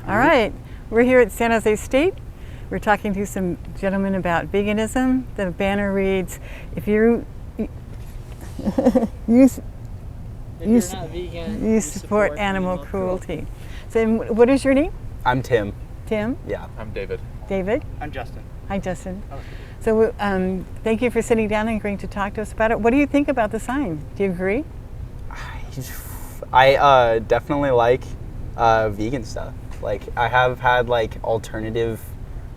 All right, we're here at San Jose State. We're talking to some gentlemen about veganism. The banner reads, if you're not vegan, you support animal cruelty. So what is your name? I'm Tim. Tim? Yeah. I'm David. David? I'm Justin. Hi, Justin. Oh. So thank you for sitting down and agreeing to talk to us about it. What do you think about the sign? Do you agree? I definitely like vegan stuff. Like, I have had like alternative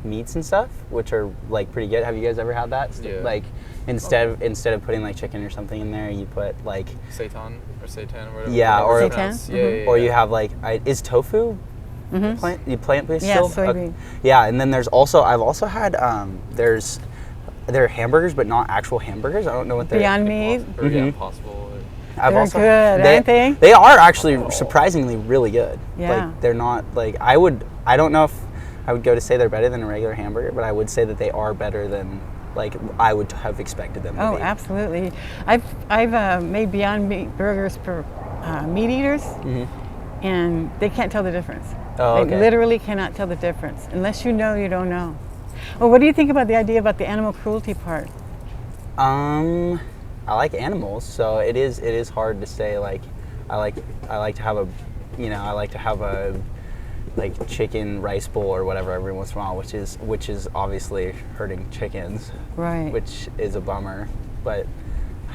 meats and stuff, which are like pretty good. Have you guys ever had that? Yeah. Like instead of putting like chicken or something in there, you put like seitan or whatever. Yeah, or seitan? Yeah. Or you have like is tofu Mm-hmm. plant-based Yeah, still? soybean. Yeah, and then I've also had they're hamburgers but not actual hamburgers. I don't know what they're Beyond Meat? Or, yeah, Impossible. They're good, aren't they? They are actually surprisingly really good. Yeah. Like, they're not like I don't know if I would go to say they're better than a regular hamburger, but I would say that they are better than like I would have expected them to be. Oh, absolutely. I've made Beyond Meat burgers for meat eaters, and they can't tell the difference. Oh, okay. They literally cannot tell the difference. Unless you know, you don't know. Well, what do you think about the idea about the animal cruelty part? I like animals, so it is hard to say like I like to have a like chicken rice bowl or whatever every once in a while, which is obviously hurting chickens, Right. which is a bummer. But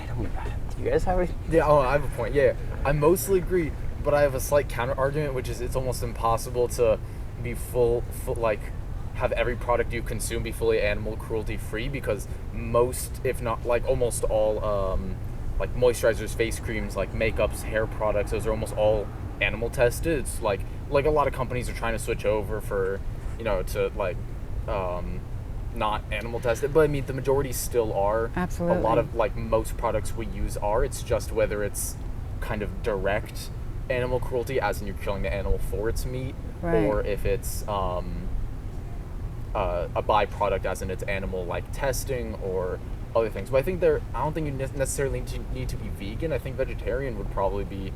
do you guys have any? Yeah, I have a point. Yeah, I mostly agree, but I have a slight counter argument, which is it's almost impossible to be full like have every product you consume be fully animal cruelty free, because most, if not like almost all, like moisturizers, face creams, like makeups, hair products, those are almost all animal tested. It's like a lot of companies are trying to switch over for, to like not animal tested, but I mean the majority still are. Absolutely. A lot of like most products we use are. It's just whether it's kind of direct animal cruelty, as in you're killing the animal for its meat, Right. or if it's a byproduct, as in it's animal like testing or other things. But I don't think you necessarily need to be vegan. I think vegetarian would probably be,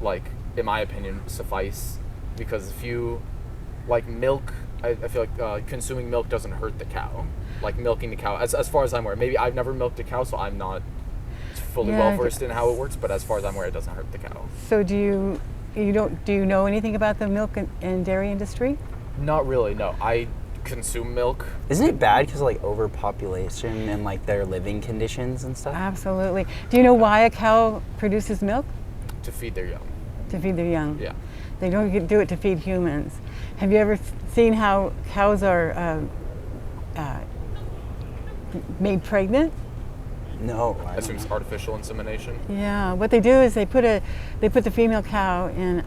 like, in my opinion, suffice, because if you like milk, I feel like consuming milk doesn't hurt the cow. Like milking the cow, as far as I'm aware. Maybe I've never milked a cow, so I'm not fully well versed in how it works. But as far as I'm aware, it doesn't hurt the cow. So do you know anything about the milk and dairy industry? Not really. No, I consume milk. Isn't it bad because like overpopulation and like their living conditions and stuff? Absolutely. Do you know why a cow produces milk? To feed their young. To feed their young. Yeah. They don't do it to feed humans. Have you ever seen how cows are made pregnant? No. I assume it's artificial insemination. Yeah. What they do is they put the female cow in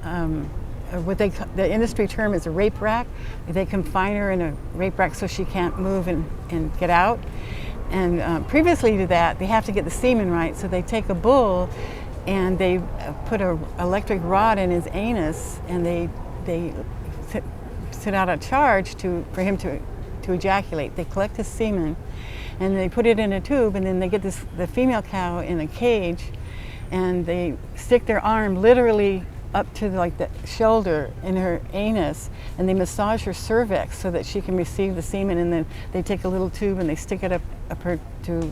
the industry term is a rape rack. They confine her in a rape rack so she can't move and get out. And previously to that, they have to get the semen right. So they take a bull and they put an electric rod in his anus, and they set out a charge for him to ejaculate. They collect his semen, and they put it in a tube, and then they get the female cow in a cage, and they stick their arm literally up to like the shoulder in her anus, and they massage her cervix so that she can receive the semen, and then they take a little tube and they stick it up her to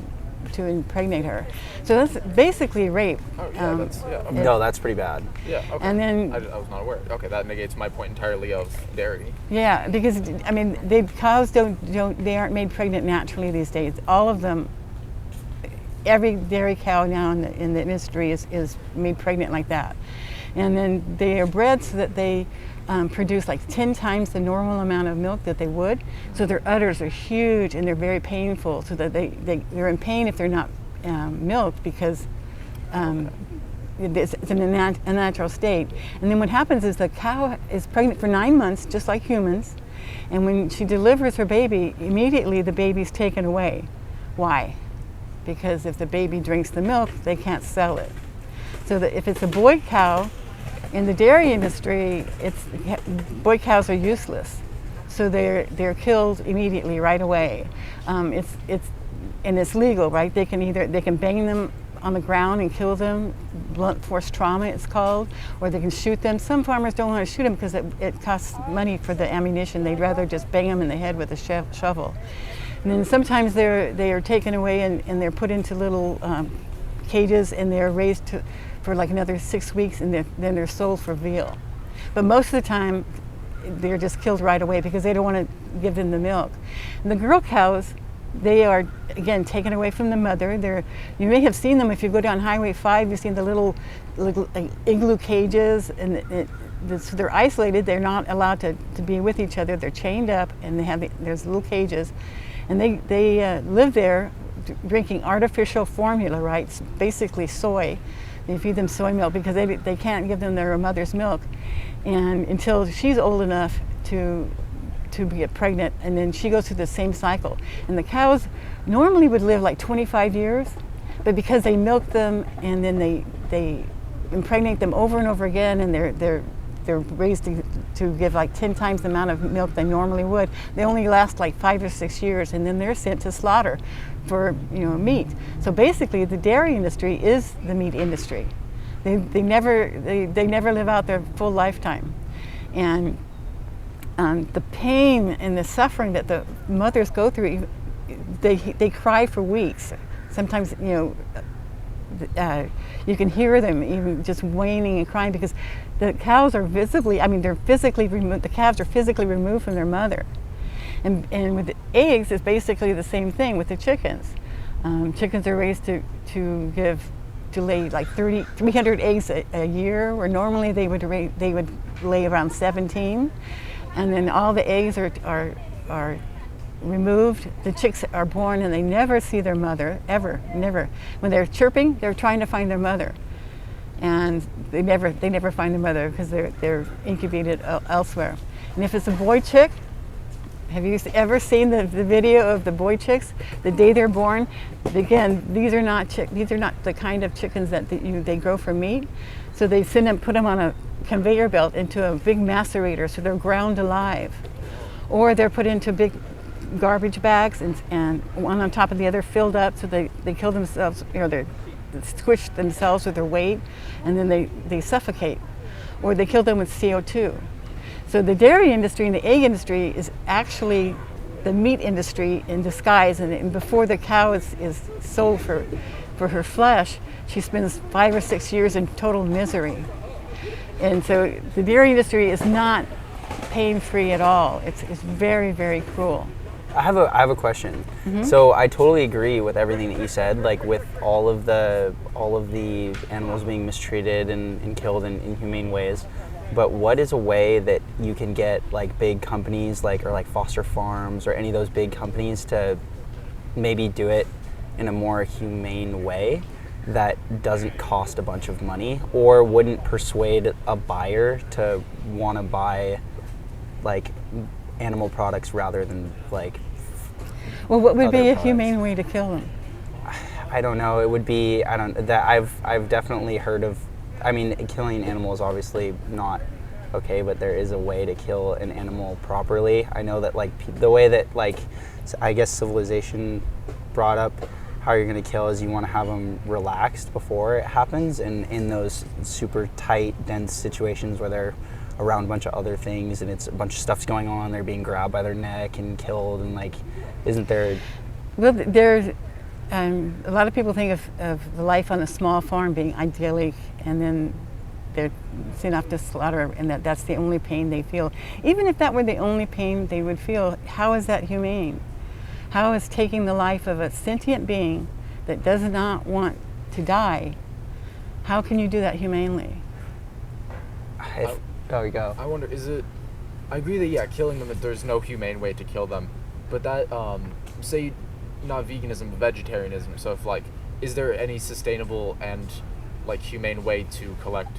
impregnate her. So that's basically rape. Oh yeah, okay. No, that's pretty bad. Yeah, okay. And then I was not aware. Okay, that negates my point entirely of dairy. yeah, because I mean, cows they aren't made pregnant naturally these days. All of them, every dairy cow now in the industry is made pregnant like that. And then they are bred so that they produce like 10 times the normal amount of milk that they would. So their udders are huge and they're very painful, so that they're in pain if they're not milked, because it's in a natural state. And then what happens is the cow is pregnant for 9 months, just like humans. And when she delivers her baby, immediately the baby's taken away. Why? Because if the baby drinks the milk, they can't sell it. So that if it's a boy cow, in the dairy industry, boy cows are useless, so they're killed immediately right away. It's legal, right? They can bang them on the ground and kill them, blunt force trauma it's called, or they can shoot them. Some farmers don't want to shoot them because it costs money for the ammunition. They'd rather just bang them in the head with a shovel. And then sometimes they are taken away and they're put into little cages and they're raised for like another 6 weeks, and then they're sold for veal. But most of the time they're just killed right away because they don't want to give them the milk. And the girl cows, they are again taken away from the mother. You may have seen them if you go down Highway 5. You've seen the little igloo cages, and so they're isolated. They're not allowed to be with each other. They're chained up, and there's little cages, and they live there drinking artificial formula, right? It's basically soy. They feed them soy milk because they can't give them their mother's milk, and until she's old enough to get pregnant, and then she goes through the same cycle. And the cows normally would live like 25 years, but because they milk them and then they impregnate them over and over again, and they're raised to give like 10 times the amount of milk they normally would, they only last like 5 or 6 years, and then they're sent to slaughter for meat. So basically the dairy industry is the meat industry. They never live out their full lifetime. And the pain and the suffering that the mothers go through, they cry for weeks. Sometimes, you can hear them even just whining and crying because the cows are they're physically removed. The calves are physically removed from their mother. And with the eggs, it's basically the same thing with the chickens. Chickens are raised to lay like 300 eggs a year, where normally they would lay around 17. And then all the eggs are removed. The chicks are born and they never see their mother, ever, never. When they're chirping, they're trying to find their mother, and they never find their mother because they're incubated elsewhere. And if it's a boy chick, have you ever seen the video of the boy chicks the day they're born? Again, these are not the kind of chickens that they grow for meat. So they put them on a conveyor belt into a big macerator, so they're ground alive, or they're put into big garbage bags and one on top of the other, filled up, so they kill themselves, they squish themselves with their weight, and then they suffocate, or they kill them with CO2. So the dairy industry and the egg industry is actually the meat industry in disguise, and before the cow is sold for her flesh, she spends 5 or 6 years in total misery. And so the dairy industry is not pain-free at all. It's very, very cruel. I have a question. Mm-hmm. So I totally agree with everything that you said, like with all of the animals being mistreated and killed in inhumane ways. But what is a way that you can get like big companies or like foster farms or any of those big companies to maybe do it in a more humane way that doesn't cost a bunch of money, or wouldn't persuade a buyer to want to buy like animal products rather than like what would be a products? humane way to kill them? I don't know. It would be I've definitely heard of. I mean, killing animals obviously not okay, but there is a way to kill an animal properly. I know that the way that I guess civilization brought up how you're going to kill is you want to have them relaxed before it happens, and in those super tight, dense situations where they're around a bunch of other things and it's a bunch of stuff's going on, they're being grabbed by their neck and killed, and isn't there? Well, there's a lot of people think of the life on a small farm being idyllic, and then they're sent off to slaughter, and that's the only pain they feel. Even if that were the only pain they would feel, how is that humane? How is taking the life of a sentient being that does not want to die, how can you do that humanely? There we go. I wonder, I agree that, killing them, that there's no humane way to kill them, but that, say, not veganism, but vegetarianism, so if, is there any sustainable and, humane way to collect,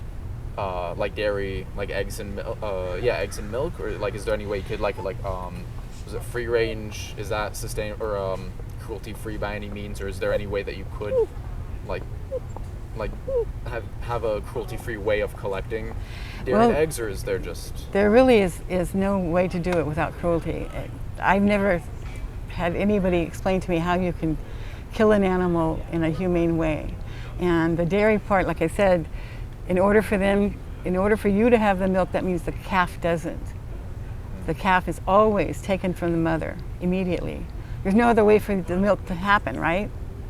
dairy, eggs and eggs and milk, or, is there any way you could, was it free range, is that or, cruelty-free by any means, or is there any way that you could, have a cruelty-free way of collecting dairy and eggs, or is there just... There really is no way to do it without cruelty. I've never had anybody explain to me how you can kill an animal in a humane way. And the dairy part, like I said, in order for you to have the milk, that means the calf doesn't. The calf is always taken from the mother immediately. There's no other way for the milk to happen, right?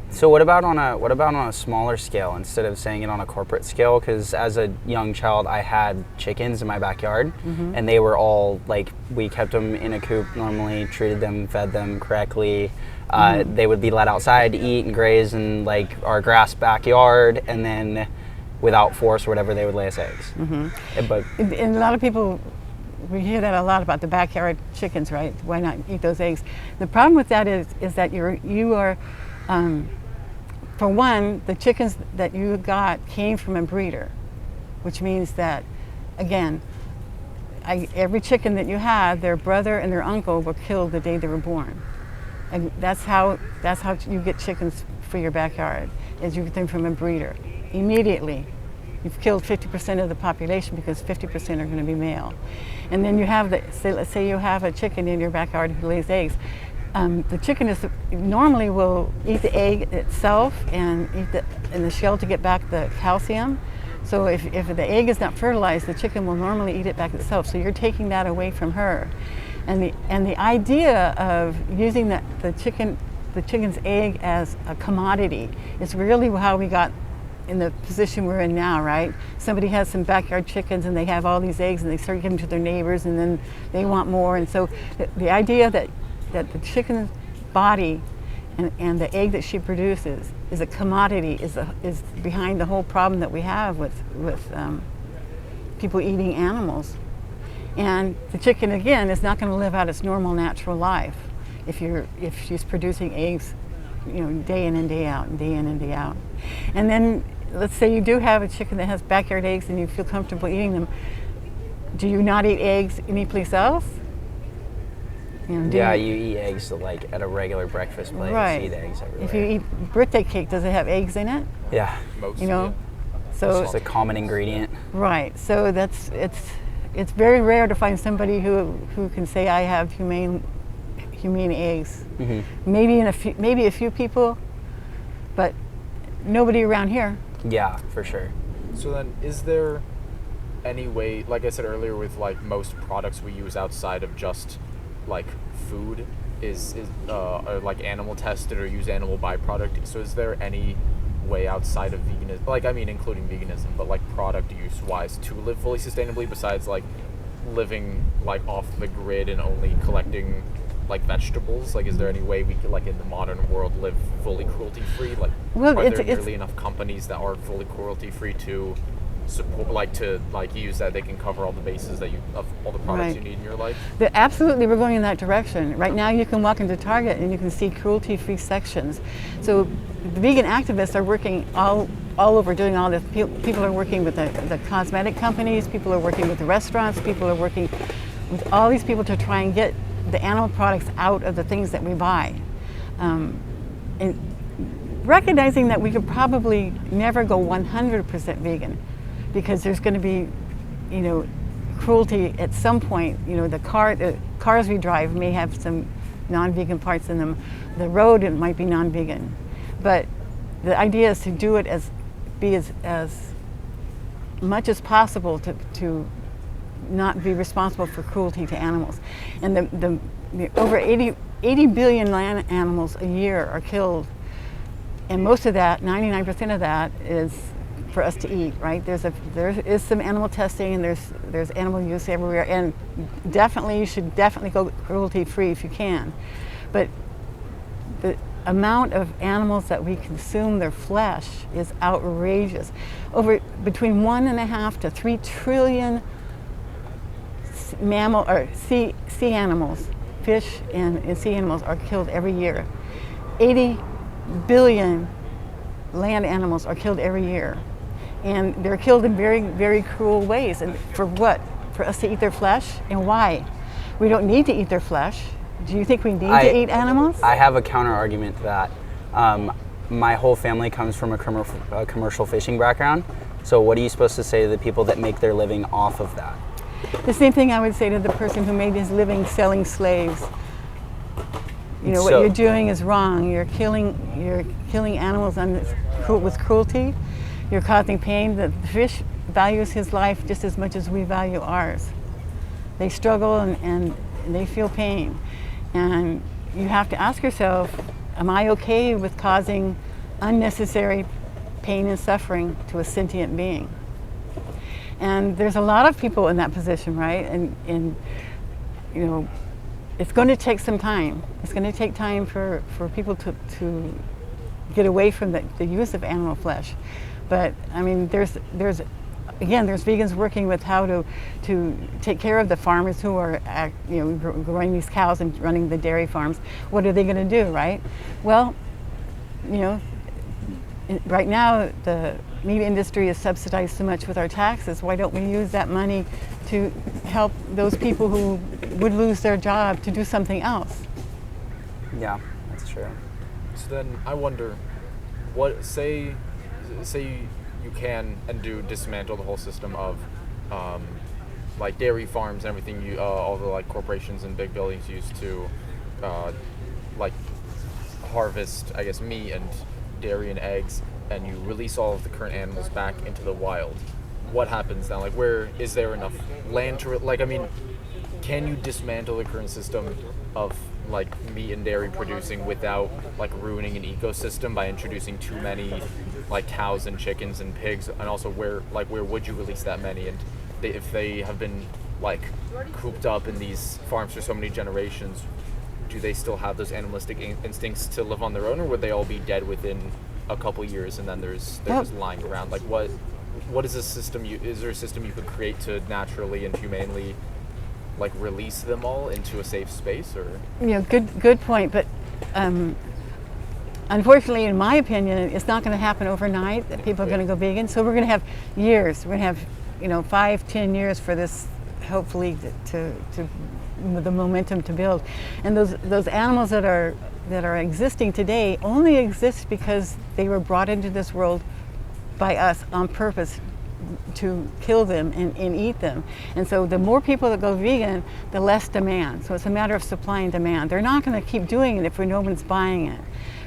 So what about on a smaller scale instead of saying it on a corporate scale? Because as a young child, I had chickens in my backyard, and they were all like, we kept them in a coop normally, treated them, fed them correctly. They would be let outside to eat and graze in like our grass backyard, and then without force or whatever, they would lay us eggs. But And a lot of people, we hear that a lot about the backyard chickens, right? Why not eat those eggs? The problem with that is that you are for one, the chickens that you got came from a breeder, which means that, again, every chicken that you had, their brother and their uncle were killed the day they were born. And that's how you get chickens for your backyard, is you get them from a breeder. Immediately, you've killed 50% of the population because 50% are going to be male. And then you have let's say you have a chicken in your backyard who lays eggs. The chicken normally will eat the egg itself and eat the shell to get back the calcium. So if the egg is not fertilized, the chicken will normally eat it back itself. So you're taking that away from her. And the idea of using the chicken's egg as a commodity is really how we got in the position we're in now, right? Somebody has some backyard chickens and they have all these eggs and they start giving to their neighbors, and then they want more. And so the idea that the chicken's body and the egg that she produces is a commodity is behind the whole problem that we have with people eating animals. And the chicken, again, is not going to live out its normal natural life if she's producing eggs, day in and day out, and day in and day out. And then let's say you do have a chicken that has backyard eggs and you feel comfortable eating them. Do you not eat eggs anyplace else? You eat eggs like at a regular breakfast place. Right. You eat eggs everywhere. If you eat birthday cake, does it have eggs in it? Yeah. Most, So it's just a common ingredient. Right. So it's very rare to find somebody who can say, I have humane eggs. Maybe a few people, but nobody around here. Yeah, for sure. So then, is there any way, like I said earlier, with like most products we use outside of just like food is are like animal tested or use animal byproduct? So is there any way outside of veganism, like I mean including veganism, but like product use wise, to live fully sustainably besides like living like off the grid and only collecting like vegetables? Like, is there any way we could, like in the modern world, live fully cruelty free? Like, are there nearly enough companies that are fully cruelty free to support, like use that they can cover all the bases of all the products you need in your life? Absolutely, we're going in that direction. Right now you can walk into Target and you can see cruelty-free sections. So the vegan activists are working all over doing all this. People are working with the cosmetic companies, people are working with the restaurants, people are working with all these people to try and get the animal products out of the things that we buy. And recognizing that we could probably never go 100% vegan, because there's going to be, cruelty at some point. The cars we drive may have some non-vegan parts in them. The road, it might be non-vegan. But the idea is to do it as much as possible to not be responsible for cruelty to animals. And the over 80 billion land animals a year are killed, and most of that, 99% of that, is for us to eat, right? There is some animal testing, and there's animal use everywhere, and you should definitely go cruelty free if you can. But the amount of animals that we consume, their flesh, is outrageous. Between 1.5 to 3 trillion sea animals, fish and sea animals, are killed every year. 80 billion land animals are killed every year. And they're killed in very, very cruel ways. And for what? For us to eat their flesh? And why? We don't need to eat their flesh. Do you think we need to eat animals? I have a counter argument to that. My whole family comes from a commercial fishing background. So what are you supposed to say to the people that make their living off of that? The same thing I would say to the person who made his living selling slaves. What you're doing is wrong. You're killing animals on this with cruelty, you're causing pain. The fish values his life just as much as we value ours. They struggle and they feel pain. And you have to ask yourself, am I okay with causing unnecessary pain and suffering to a sentient being? And there's a lot of people in that position, right? And you know, it's going to take some time. It's going to take time for people to get away from the use of animal flesh. But I mean, there's vegans working with how to take care of the farmers who are growing these cows and running the dairy farms. What are they going to do, right? Well, you know, right now the meat industry is subsidized so much with our taxes. Why don't we use that money to help those people who would lose their job to do something else? Yeah, that's true. So then I wonder, what say you can and do dismantle the whole system of like dairy farms and everything, all the like corporations and big buildings used to like harvest, I guess, meat and dairy and eggs, and you release all of the current animals back into the wild. What happens now? Like, where is there enough land to, like, I mean, can you dismantle the current system of like meat and dairy producing without like ruining an ecosystem by introducing too many like cows and chickens and pigs? And also, where would you release that many? And if they have been like cooped up in these farms for so many generations, do they still have those animalistic instincts to live on their own, or would they all be dead within a couple years and then they're just lying around? Like, what is a system is there a system you could create to naturally and humanely like release them all into a safe space? Or good point, but unfortunately, in my opinion, it's not going to happen overnight that people are going to go vegan. So we're going to have years. We're going to have 5-10 years for this, hopefully, to the momentum to build. And those animals that are existing today only exist because they were brought into this world by us on purpose to kill them and eat them. And so the more people that go vegan, the less demand. So it's a matter of supply and demand. They're not going to keep doing it if no one's buying it,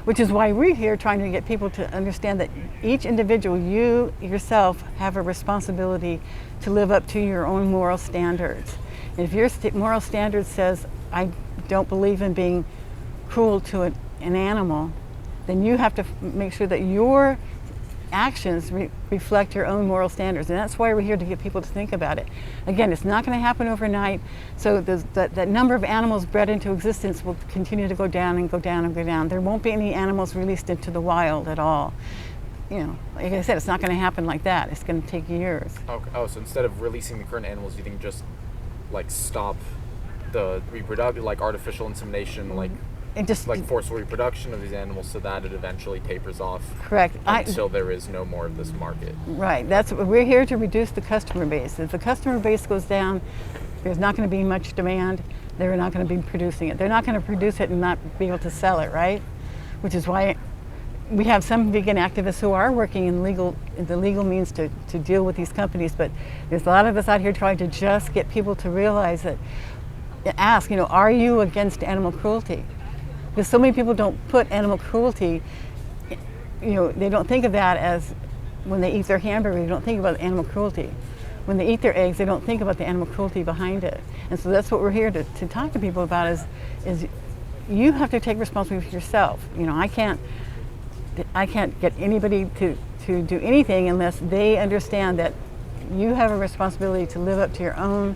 which is why we're here trying to get people to understand that each individual, you yourself, have a responsibility to live up to your own moral standards. And if your moral standard says, I don't believe in being cruel to an animal, then you have to make sure that your actions reflect your own moral standards. And that's why we're here, to get people to think about it. Again, it's not going to happen overnight. So that number of animals bred into existence will continue to go down and go down and go down. There won't be any animals released into the wild at all. Like I said, it's not going to happen like that. It's going to take years. Okay. Oh, so instead of releasing the current animals, you think just like stop the reproduction, like artificial insemination, like forceful reproduction of these animals, so that it eventually tapers off. Correct. Until there is no more of this market. Right. We're here to reduce the customer base. If the customer base goes down, there's not going to be much demand. They're not going to be producing it. They're not going to produce it and not be able to sell it, right? Which is why we have some vegan activists who are working in the legal means to deal with these companies. But there's a lot of us out here trying to just get people to realize that, ask, are you against animal cruelty? Because so many people don't put animal cruelty, they don't think of that as when they eat their hamburger, they don't think about animal cruelty. When they eat their eggs, they don't think about the animal cruelty behind it. And so that's what we're here to talk to people about is you have to take responsibility for yourself. I can't get anybody to do anything unless they understand that you have a responsibility to live up to your own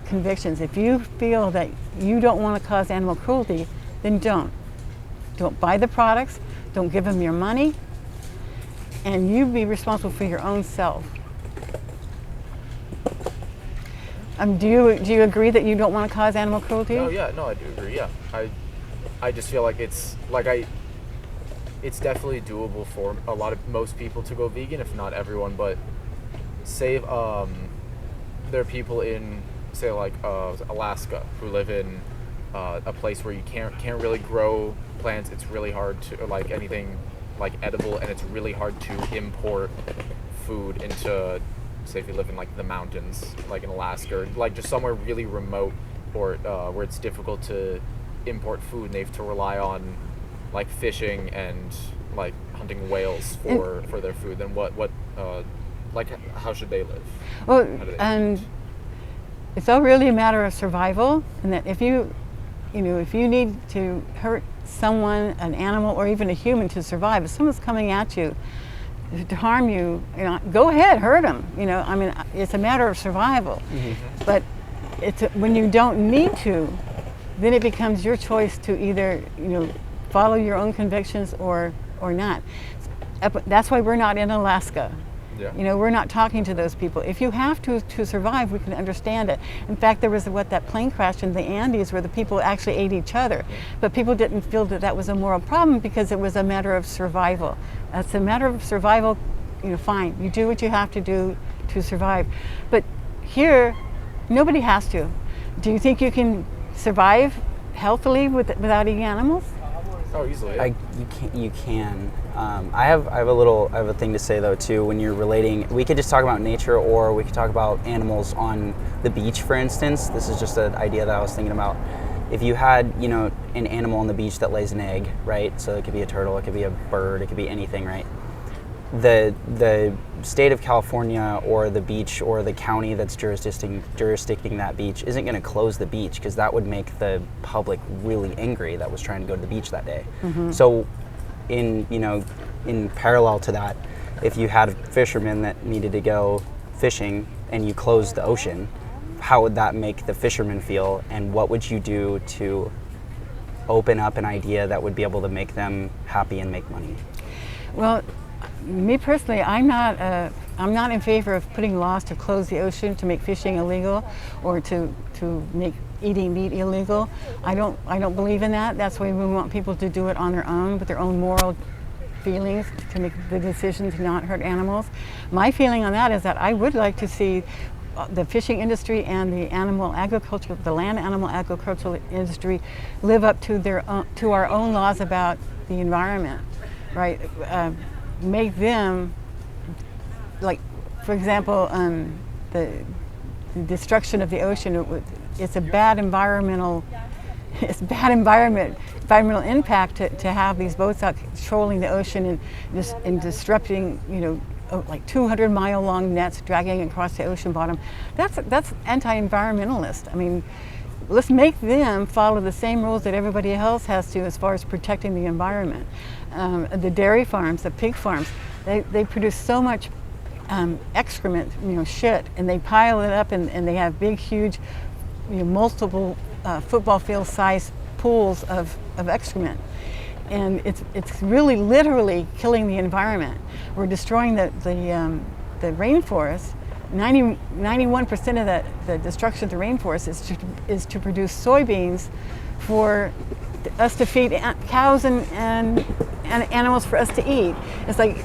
convictions. If you feel that you don't want to cause animal cruelty, then don't buy the products, don't give them your money, and you be responsible for your own self. Do you agree that you don't want to cause animal cruelty? Oh yeah, no, I do agree. Yeah, I just feel like it's definitely doable for most people to go vegan, if not everyone. But say there are people in, say, like Alaska who live in a place where you can't really grow plants. It's really hard to like anything like edible, and it's really hard to import food into, say, if you live in like the mountains, like in Alaska, or like just somewhere really remote, or where it's difficult to import food, and they have to rely on like fishing and like hunting whales for their food, then how should they live? Well, How do they- and it's all really a matter of survival, and that if you need to hurt someone, an animal, or even a human to survive, if someone's coming at you to harm you, go ahead, hurt them. I mean, it's a matter of survival. But when you don't need to, then it becomes your choice to either, follow your own convictions or not. That's why we're not in Alaska. Yeah. We're not talking to those people. If you have to survive, we can understand it. In fact, there was that plane crash in the Andes where the people actually ate each other. But people didn't feel that was a moral problem because it was a matter of survival. It's a matter of survival, fine. You do what you have to do to survive. But here, nobody has to. Do you think you can survive healthily without eating animals? Oh, easily. Yeah. You can. I have a thing to say though too. When you're relating, we could just talk about nature, or we could talk about animals on the beach, for instance. This is just an idea that I was thinking about. If you had, an animal on the beach that lays an egg, right? So it could be a turtle, it could be a bird, it could be anything, right? The state of California or the beach or the county that's jurisdicting that beach isn't going to close the beach, because that would make the public really angry that was trying to go to the beach that day. So in parallel to that, if you had fishermen that needed to go fishing and you closed the ocean, how would that make the fishermen feel, and what would you do to open up an idea that would be able to make them happy and make money? Well, me personally, I'm not in favor of putting laws to close the ocean, to make fishing illegal, or to make eating meat illegal. I don't believe in that. That's why we want people to do it on their own, with their own moral feelings, to make the decision to not hurt animals. My feeling on that is that I would like to see the fishing industry and the land animal agricultural industry live up to our own laws about the environment, right? Make them, like, for example, the destruction of the ocean. It's a bad environmental impact to have these boats out trolling the ocean and disrupting, like 200-mile-long nets dragging across the ocean bottom. That's anti-environmentalist. I mean, let's make them follow the same rules that everybody else has to as far as protecting the environment. The dairy farms, the pig farms, they produce so much excrement, shit, and they pile it up, and they have big, huge, multiple football field size pools of excrement. And it's really literally killing the environment. We're destroying the rainforest. 91% of the destruction of the rainforest is to produce soybeans for us to feed cows and animals for us to eat. It's like,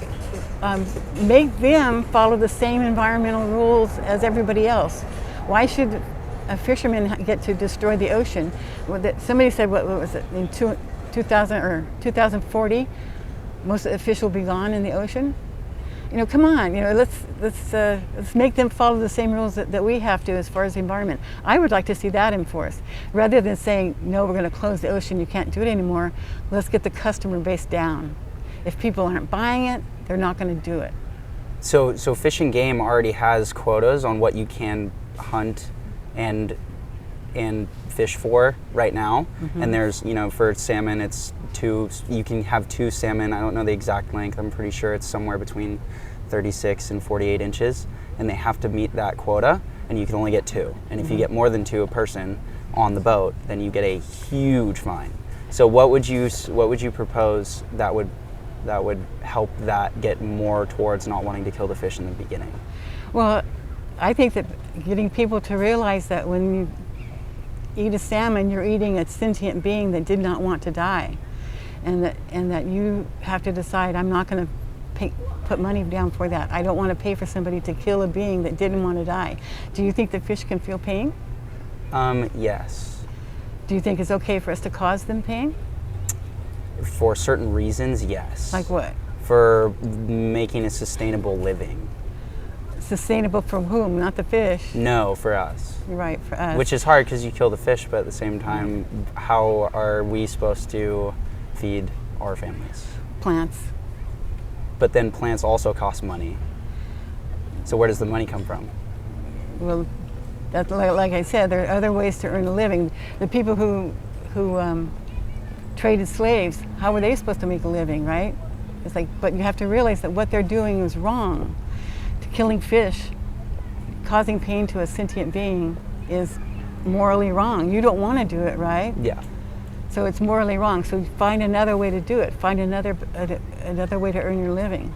make them follow the same environmental rules as everybody else. Why should a fisherman get to destroy the ocean? Somebody said, what was it, in 2000 or 2040, most of the fish will be gone in the ocean? Come on, let's make them follow the same rules that we have to as far as the environment. I would like to see that enforced, rather than saying, no, we're going to close the ocean, you can't do it anymore. Let's get the customer base down. If people aren't buying it, they're not going to do it. So Fish and Game already has quotas on what you can hunt and fish for right now. And there's, for salmon, it's you can have 2 salmon. I don't know the exact length. I'm pretty sure it's somewhere between 36 and 48 inches, and they have to meet that quota, and you can only get 2. And if you get more than 2 a person on the boat, then you get a huge fine. So what would you propose that would help that get more towards not wanting to kill the fish in the beginning? Well, I think that getting people to realize that when you eat a salmon, you're eating a sentient being that did not want to die, and that you have to decide, I'm not going to put money down for that. I don't want to pay for somebody to kill a being that didn't want to die. Do you think the fish can feel pain? Yes. Do you think it's okay for us to cause them pain? For certain reasons, yes. Like what? For making a sustainable living. Sustainable for whom? Not the fish. No, for us. You're right, for us. Which is hard because you kill the fish, but at the same time, how are we supposed to feed our families? Plants. but then plants also cost money. So where does the money come from? Well, that's like I said, there are other ways to earn a living. The people who traded slaves, how were they supposed to make a living, right? It's like, but you have to realize that what they're doing is wrong. Killing fish, causing pain to a sentient being is morally wrong. You don't want to do it, right? Yeah. So it's morally wrong. So find another way to do it. Find another way to earn your living.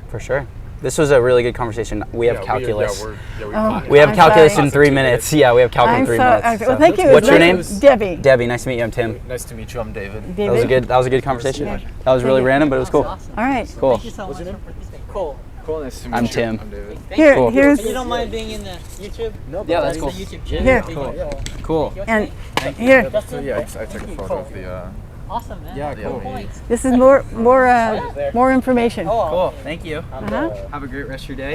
For sure. This was a really good conversation. We have calculus. We have I'm calculus sorry. in 3 minutes. Yeah, we have calculus in 3 minutes. Well, thank you. What's your name? Debbie. Debbie, nice to meet you. I'm Tim. Nice to meet you. I'm David. David. That was a good conversation. Yeah. That was really random, but it was cool. All right. Cool. Thank you so much. Cool. Cool. Nice to meet I'm you. Tim. I'm David. Here, Cool. here's You don't mind being in the YouTube? No, Yeah, that's The cool. YouTube channel? Here. Cool. and here. So yeah, I took a photo of the. Awesome, man. Yeah, Cool cool. points. This is more information. Cool. Thank you. Uh-huh. Have a great rest of your day.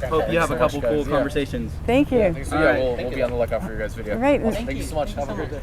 Hope you have a couple cool conversations. Thank you. So yeah, we'll be on the lookout for your guys' video. All right. Thank you so much. Have a great day.